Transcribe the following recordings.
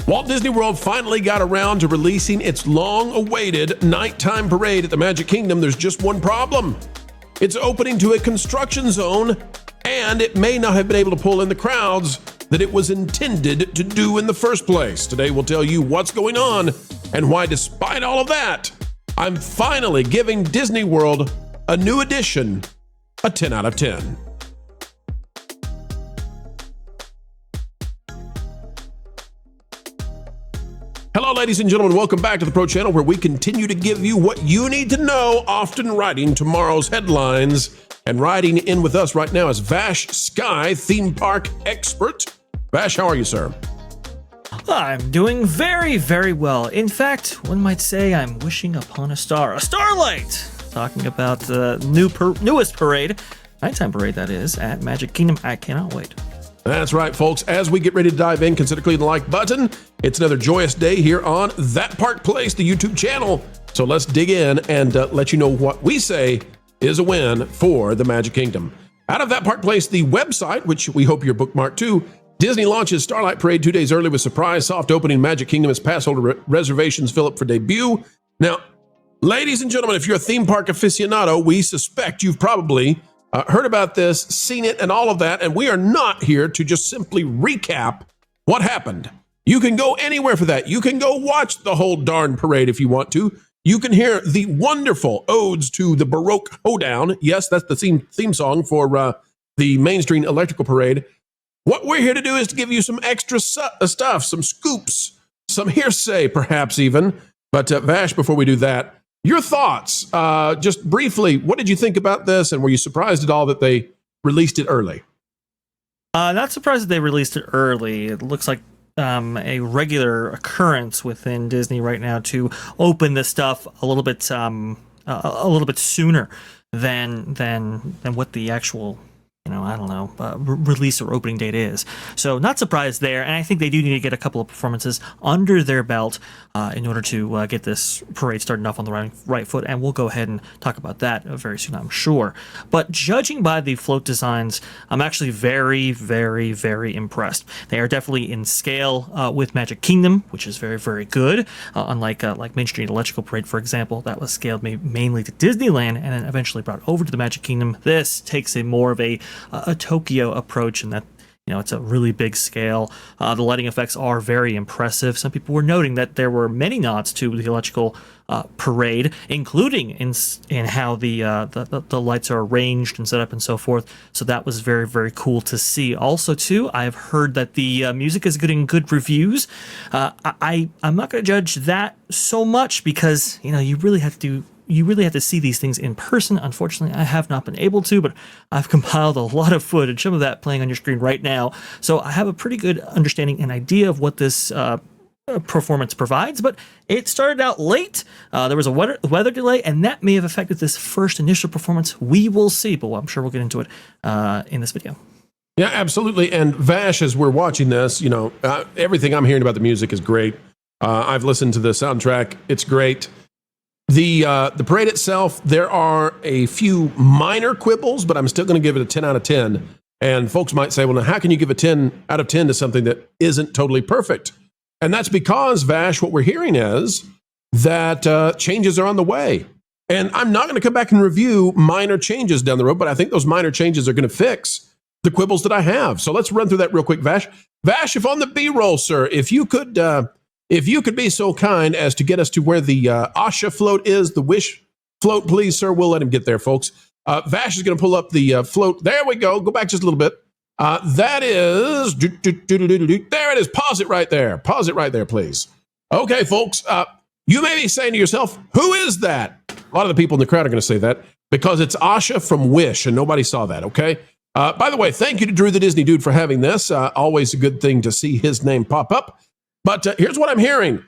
Walt Disney World finally got around to releasing its long-awaited nighttime parade at the Magic Kingdom. There's just one problem. It's opening to a construction zone, and it may not have been able to pull in the crowds that it was intended to do in the first place. Today we'll tell you what's going on and why, despite all of that, I'm finally giving Disney World a new edition a 10 out of 10. Hello, ladies and gentlemen. Welcome back to the Pro Channel, where we continue to give you what you need to know, often writing tomorrow's headlines. And riding in with us right now is Vash Sky, theme park expert. Vash, how are you, sir? I'm doing very, very well. In fact, one might say I'm wishing upon a star. A Starlight! Talking about the newest parade, nighttime parade that is, at Magic Kingdom. I cannot wait. That's right, folks. As we get ready to dive in, consider clicking the like button. It's another joyous day here on That Park Place, the YouTube channel. So let's dig in and let you know what we say is a win for the Magic Kingdom. Out of That Park Place, the website, which we hope you're bookmarked too, Disney launches Starlight Parade 2 days early with surprise soft opening. Magic Kingdom as pass holder reservations fill up for debut. Now, ladies and gentlemen, if you're a theme park aficionado, we suspect you've probably heard about this, seen it, and all of that, and we are not here to just simply recap what happened. You can go anywhere for that. You can go watch the whole darn parade if you want to. You can hear the wonderful odes to the Baroque Hoedown. Yes, that's the theme song for the Main Street Electrical Parade. What we're here to do is to give you some extra stuff, some scoops, some hearsay, perhaps even. But Vash, before we do that, your thoughts, just briefly, what did you think about this, and were you surprised at all that they released it early? Not surprised that they released it early. It looks like a regular occurrence within Disney right now to open this stuff a little bit sooner than what the actual, release or opening date is. So not surprised there, and I think they do need to get a couple of performances under their belt in order to get this parade starting off on the right foot, and we'll go ahead and talk about that very soon, I'm sure. But judging by the float designs, I'm actually very, very, very impressed. They are definitely in scale with Magic Kingdom, which is very, very good. Unlike like Main Street Electrical Parade, for example, that was scaled mainly to Disneyland and then eventually brought over to the Magic Kingdom. This takes a more of a Tokyo approach, and that it's a really big scale. The lighting effects are very impressive. Some people were noting that there were many nods to the electrical parade, including in how the lights are arranged and set up and so forth. So that was very, very cool to see. Also, too, I've heard that the music is getting good reviews. I'm not going to judge that so much because you really have to see these things in person. Unfortunately, I have not been able to, but I've compiled a lot of footage, some of that playing on your screen right now. So I have a pretty good understanding and idea of what this performance provides, but it started out late. There was a weather delay, and that may have affected this first initial performance. We will see, but I'm sure we'll get into it in this video. Yeah, absolutely. And Vash, as we're watching this, everything I'm hearing about the music is great. I've listened to the soundtrack. It's great. The parade itself, there are a few minor quibbles, but I'm still going to give it a 10 out of 10. And folks might say, well, now how can you give a 10 out of 10 to something that isn't totally perfect? And that's because, Vash, what we're hearing is that changes are on the way. And I'm not going to come back and review minor changes down the road, but I think those minor changes are going to fix the quibbles that I have. So let's run through that real quick, Vash. Vash, if on the B-roll, sir, if you could be so kind as to get us to where the Asha float is, the Wish float, please, sir. We'll let him get there, folks. Vash is going to pull up the float. There we go. Go back just a little bit. That is... There it is. Pause it right there. Pause it right there, please. Okay, folks. You may be saying to yourself, who is that? A lot of the people in the crowd are going to say that because it's Asha from Wish, and nobody saw that, okay? By the way, thank you to Drew the Disney Dude for having this. Always a good thing to see his name pop up. But here's what I'm hearing.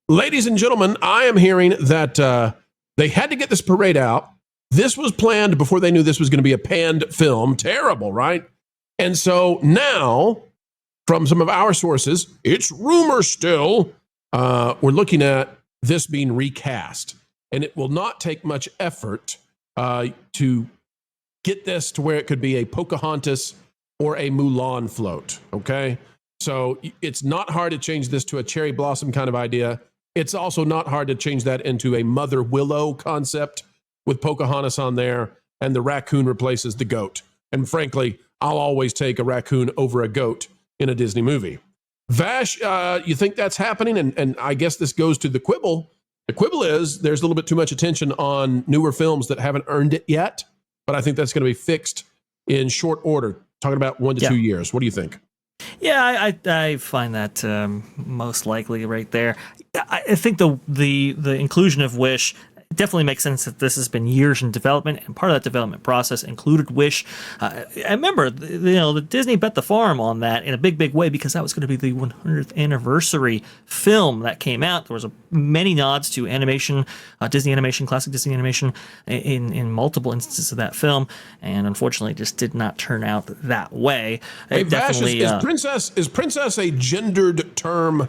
Ladies and gentlemen, I am hearing that they had to get this parade out. This was planned before they knew this was going to be a panned film. Terrible, right? And so now, from some of our sources, it's rumor still, we're looking at this being recast. And it will not take much effort to get this to where it could be a Pocahontas or a Mulan float, okay? So it's not hard to change this to a cherry blossom kind of idea. It's also not hard to change that into a Mother Willow concept with Pocahontas on there, and the raccoon replaces the goat. And frankly, I'll always take a raccoon over a goat in a Disney movie. Vash, you think that's happening? And I guess this goes to the quibble. The quibble is there's a little bit too much attention on newer films that haven't earned it yet, but I think that's going to be fixed in short order, talking about 1 to 2 years. What do you think? Yeah, I find that most likely right there. I think the inclusion of Wish definitely makes sense that this has been years in development, and part of that development process included Wish. I remember, the Disney bet the farm on that in a big way because that was going to be the 100th anniversary film that came out. There was many nods to animation, Disney animation, classic Disney animation in multiple instances of that film, and unfortunately, it just did not turn out that way. Hey, Vash, is princess a gendered term?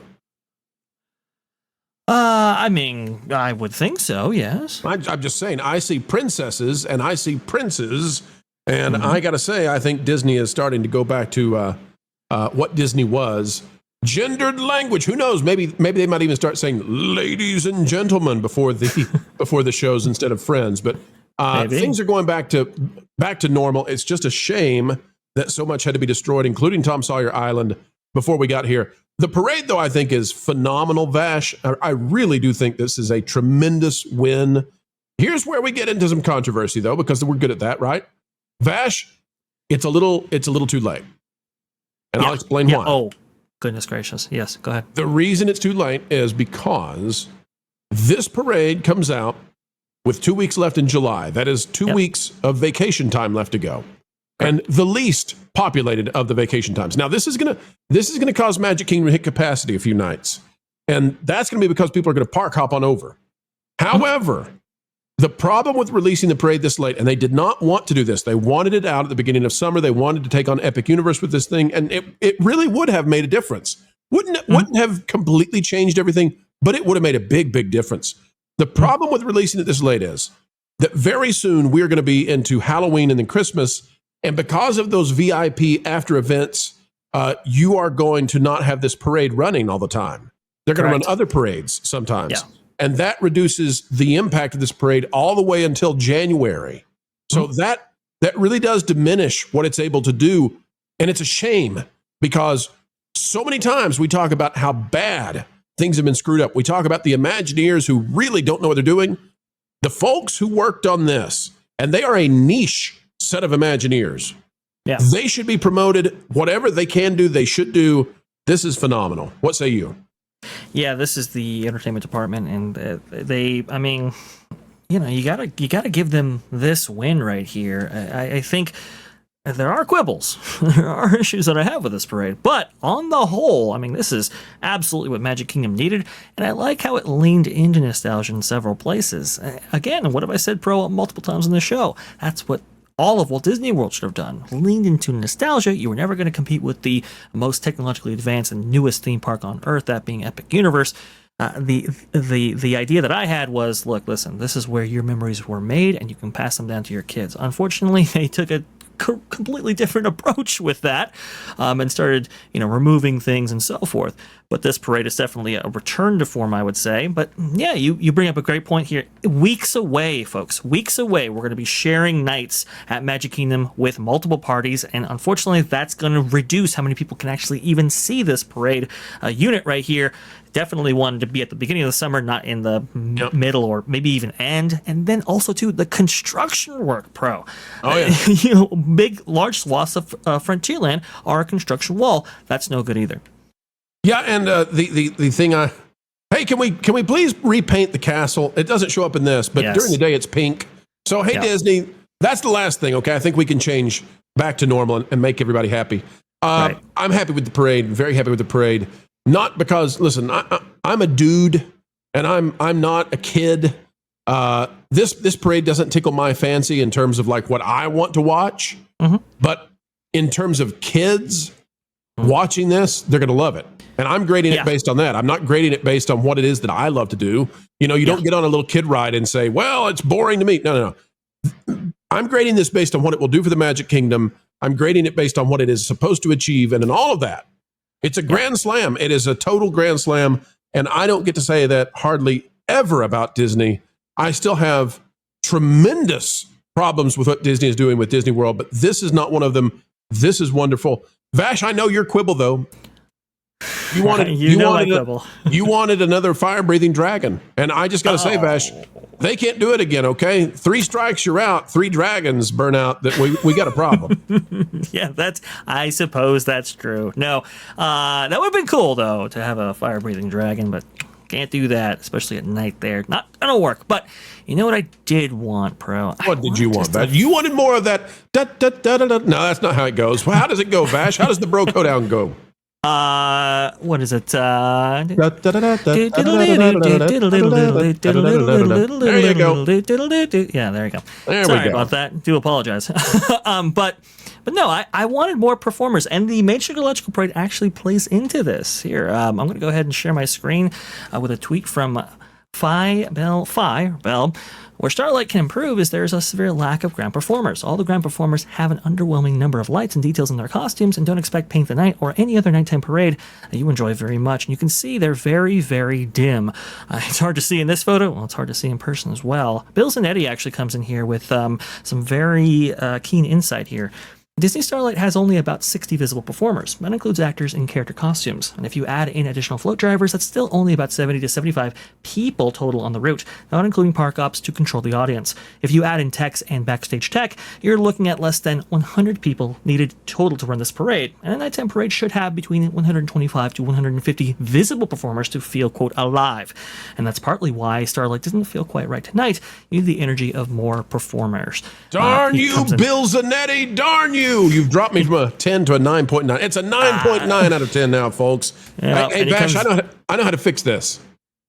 I mean, I would think so, yes. I'm just saying, I see princesses and I see princes, and I got to say, I think Disney is starting to go back to what Disney was. Gendered language. Who knows? Maybe they might even start saying "ladies and gentlemen" before the shows instead of friends. But things are going back to normal. It's just a shame that so much had to be destroyed, including Tom Sawyer Island, before we got here. The parade, though, I think is phenomenal, Vash. I really do think this is a tremendous win. Here's where we get into some controversy, though, because we're good at that, right? Vash, it's a little too late. And I'll explain why. Oh, goodness gracious. Yes, go ahead. The reason it's too late is because this parade comes out with 2 weeks left in July. That is 2 weeks of vacation time left to go. And the least populated of the vacation times. Now, this is gonna cause Magic Kingdom to hit capacity a few nights, and that's gonna be because people are gonna park hop on over. However, the problem with releasing the parade this late, and they did not want to do this. They wanted it out at the beginning of summer. They wanted to take on Epic Universe with this thing, and it really would have made a difference. Wouldn't have completely changed everything, but it would have made a big difference. The problem with releasing it this late is that very soon we're going to be into Halloween and then Christmas. And because of those VIP after events, you are going to not have this parade running all the time. They're going to run other parades sometimes. Yeah. And that reduces the impact of this parade all the way until January. So that really does diminish what it's able to do. And it's a shame because so many times we talk about how bad things have been screwed up. We talk about the Imagineers who really don't know what they're doing. The folks who worked on this, and they are a niche set of Imagineers. Yeah. They should be promoted. Whatever they can do, they should do. This is phenomenal. What say you? Yeah, this is the entertainment department, and I mean, you gotta give them this win right here. I think there are quibbles, there are issues that I have with this parade, but on the whole, I mean, this is absolutely what Magic Kingdom needed, and I like how it leaned into nostalgia in several places. Again, what have I said multiple times in the show? That's what all of Walt Disney World should have done. Leaned into nostalgia. You were never going to compete with the most technologically advanced and newest theme park on Earth, that being Epic Universe. The idea that I had was, look, listen, this is where your memories were made, and you can pass them down to your kids. Unfortunately, they took a completely different approach with that, and started, removing things and so forth. But this parade is definitely a return to form, I would say. But yeah, you bring up a great point here. Weeks away, folks. Weeks away, we're going to be sharing nights at Magic Kingdom with multiple parties, and unfortunately, that's going to reduce how many people can actually even see this parade. Unit right here definitely wanted to be at the beginning of the summer, not in the middle or maybe even end. And then also too, the construction work, Pro. Oh yeah. Large swaths of Frontierland are a construction wall. That's no good either. Yeah, and the thing hey, can we please repaint the castle? It doesn't show up in this, but during the day it's pink. So hey, Disney, that's the last thing. Okay, I think we can change back to normal and make everybody happy. I'm happy with the parade. Very happy with the parade. Not because, listen, I'm a dude and I'm not a kid. This parade doesn't tickle my fancy in terms of like what I want to watch, but in terms of kids watching this, they're going to love it. And I'm grading it based on that. I'm not grading it based on what it is that I love to do. You don't get on a little kid ride and say, well, it's boring to me. No. I'm grading this based on what it will do for the Magic Kingdom. I'm grading it based on what it is supposed to achieve. And in all of that, It's a grand slam. It is a total grand slam. And I don't get to say that hardly ever about Disney. I still have tremendous problems with what Disney is doing with Disney World, but this is not one of them. This is wonderful. Vash, I know your quibble, though. You wanted, you wanted another fire-breathing dragon. And I just got to say, Vash, they can't do it again, okay? 3 strikes, you're out. 3 dragons burn out. That we got a problem. Yeah, I suppose that's true. No, that would have been cool, though, to have a fire-breathing dragon, but can't do that, especially at night there. Not gonna work. But you know what I did want, Pro? What did you want, Vash? You wanted more of that. Da, da, da, da, da. No, that's not how it goes. Well, how does it go, Vash? How does the bro go down go? What is it? There you go. Yeah, there you go. There Sorry we go. about that. Do apologize. But no, I wanted more performers, and the Meteorological Parade actually plays into this. Here, I'm going to go ahead and share my screen with a tweet from Phi Bell, where Starlight can improve is there's a severe lack of ground performers. All the ground performers have an underwhelming number of lights and details in their costumes, and don't expect Paint the Night or any other nighttime parade that you enjoy very much. And you can see they're very, very dim. It's hard to see in this photo. Well, it's hard to see in person as well. Bills and Eddie actually comes in here with some very keen insight here. Disney Starlight has only about 60 visible performers. That includes actors in character costumes. And if you add in additional float drivers, that's still only about 70 to 75 people total on the route, not including park ops to control the audience. If you add in techs and backstage tech, you're looking at less than 100 people needed total to run this parade. And a nighttime parade should have between 125 to 150 visible performers to feel, quote, alive. And that's partly why Starlight doesn't feel quite right tonight. You need the energy of more performers. Darn you, Bill Zanetti, darn you! You've dropped me from a 10 to a 9.9. It's a 9.9 out of 10 now, folks. Yeah, hey, Vash, I know how to fix this.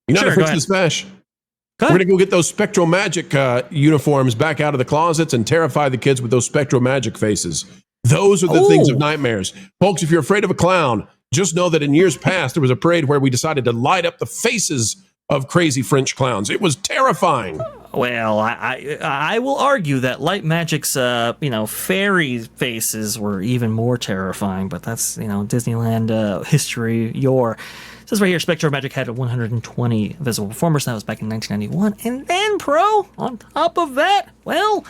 You know how to fix this, Vash? We're going to go get those Spectral Magic uniforms back out of the closets and terrify the kids with those Spectral Magic faces. Those are the things of nightmares. Folks, if you're afraid of a clown, just know that in years past, there was a parade where we decided to light up the faces of crazy French clowns. It was terrifying. Well, I will argue that Light Magic's fairy faces were even more terrifying, but that's Disneyland history. It says right here, Spectral Magic had 120 visible performers. That was back in 1991, and then on top of that, well,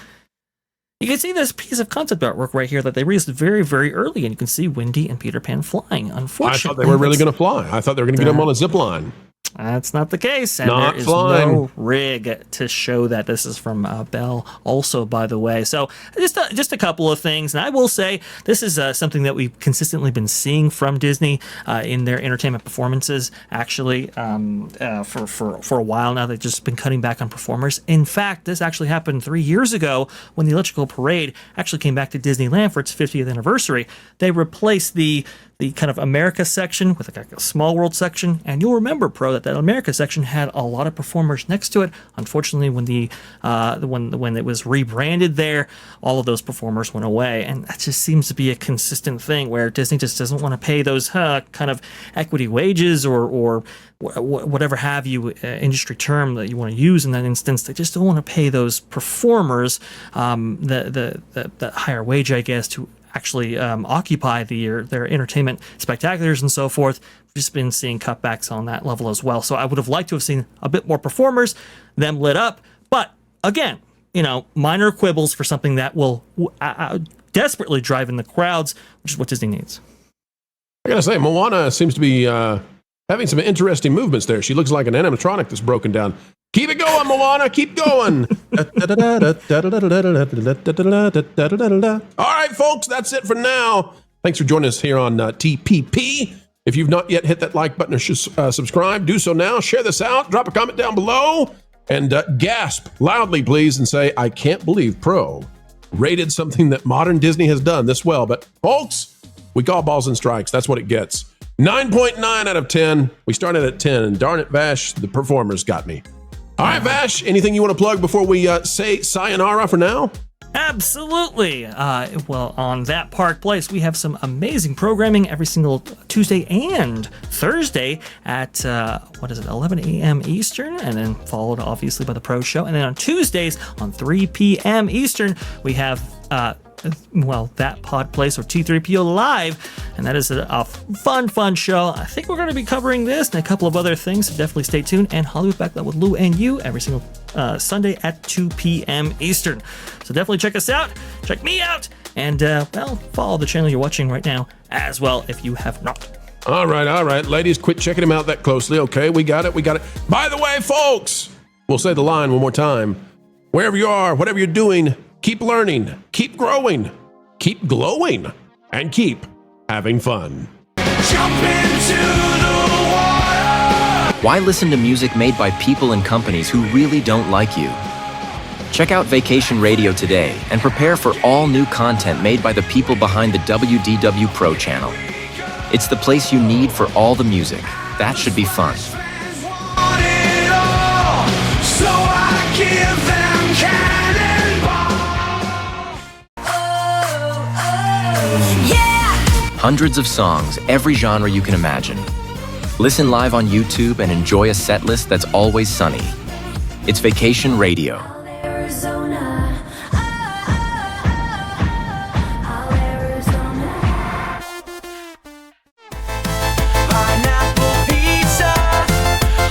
you can see this piece of concept artwork right here that they released very, very early, and you can see Wendy and Peter Pan flying. Unfortunately, I thought they were really going to fly. I thought they were going to get them on a zip line. That's not the case, and there is no rig to show that. This is from Bell also, by the way. So just a couple of things, and I will say this is something that we've consistently been seeing from Disney in their entertainment performances. Actually, for a while now, they've just been cutting back on performers. In fact, this actually happened 3 years ago when the Electrical Parade actually came back to Disneyland for its 50th anniversary. They replaced the kind of America section with a Small World section, and you'll remember, Pro, that America section had a lot of performers next to it. Unfortunately, when it was rebranded there, all of those performers went away, and that just seems to be a consistent thing where Disney just doesn't want to pay those kind of equity wages or whatever have you industry term that you want to use in that instance. They just don't want to pay those performers the higher wage, I guess, to actually occupy their entertainment spectaculars and so forth. We've just been seeing cutbacks on that level as well. So I would have liked to have seen a bit more performers, them lit up. But again, minor quibbles for something that will desperately drive in the crowds, which is what Disney needs. I gotta say, Moana seems to be having some interesting movements there. She looks like an animatronic that's broken down. Keep it going, Moana. Keep going. All right, folks, that's it for now. Thanks for joining us here on TPP. If you've not yet hit that like button or subscribe, do so now. Share this out. Drop a comment down below. And gasp loudly, please, and say, I can't believe Pro rated something that modern Disney has done this well. But, folks, we call balls and strikes. That's what it gets. 9.9 out of 10. We started at 10, and darn it, Vash, the performers got me. All right, Vash, anything you want to plug before we say sayonara for now? Absolutely. Well, on That Park Place, we have some amazing programming every single Tuesday and Thursday at, 11 a.m. Eastern, and then followed, obviously, by the Pro Show. And then on Tuesdays, on 3 p.m. Eastern, we have that pod place or T3PO Live, and that is a fun show. I think we're going to be covering this and a couple of other things, so definitely stay tuned. And Hollywood Backlit with Lou and you every single Sunday at 2 p.m. Eastern. So definitely check us out, check me out, and follow the channel you're watching right now as well if you have not. All right. Ladies, quit checking him out that closely. Okay, we got it. By the way, folks, we'll say the line one more time. Wherever you are, whatever you're doing, keep learning, keep growing, keep glowing, and keep having fun. Jump into the water! Why listen to music made by people and companies who really don't like you? Check out Vacation Radio today and prepare for all new content made by the people behind the WDW Pro channel. It's the place you need for all the music. That should be fun. Want it all, so I give them cannonball. Yeah! Hundreds of songs, every genre you can imagine. Listen live on YouTube and enjoy a set list that's always sunny. It's Vacation Radio. Arizona, Pineapple pizza,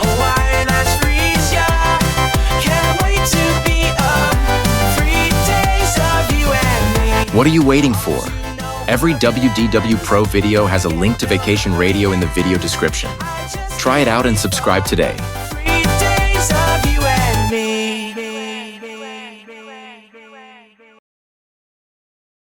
Hawaiian ice freeze, yeah. Can't wait to be up. 3 days of you and me. What are you waiting for? Every WDW Pro video has a link to Vacation Radio in the video description. Try it out and subscribe today.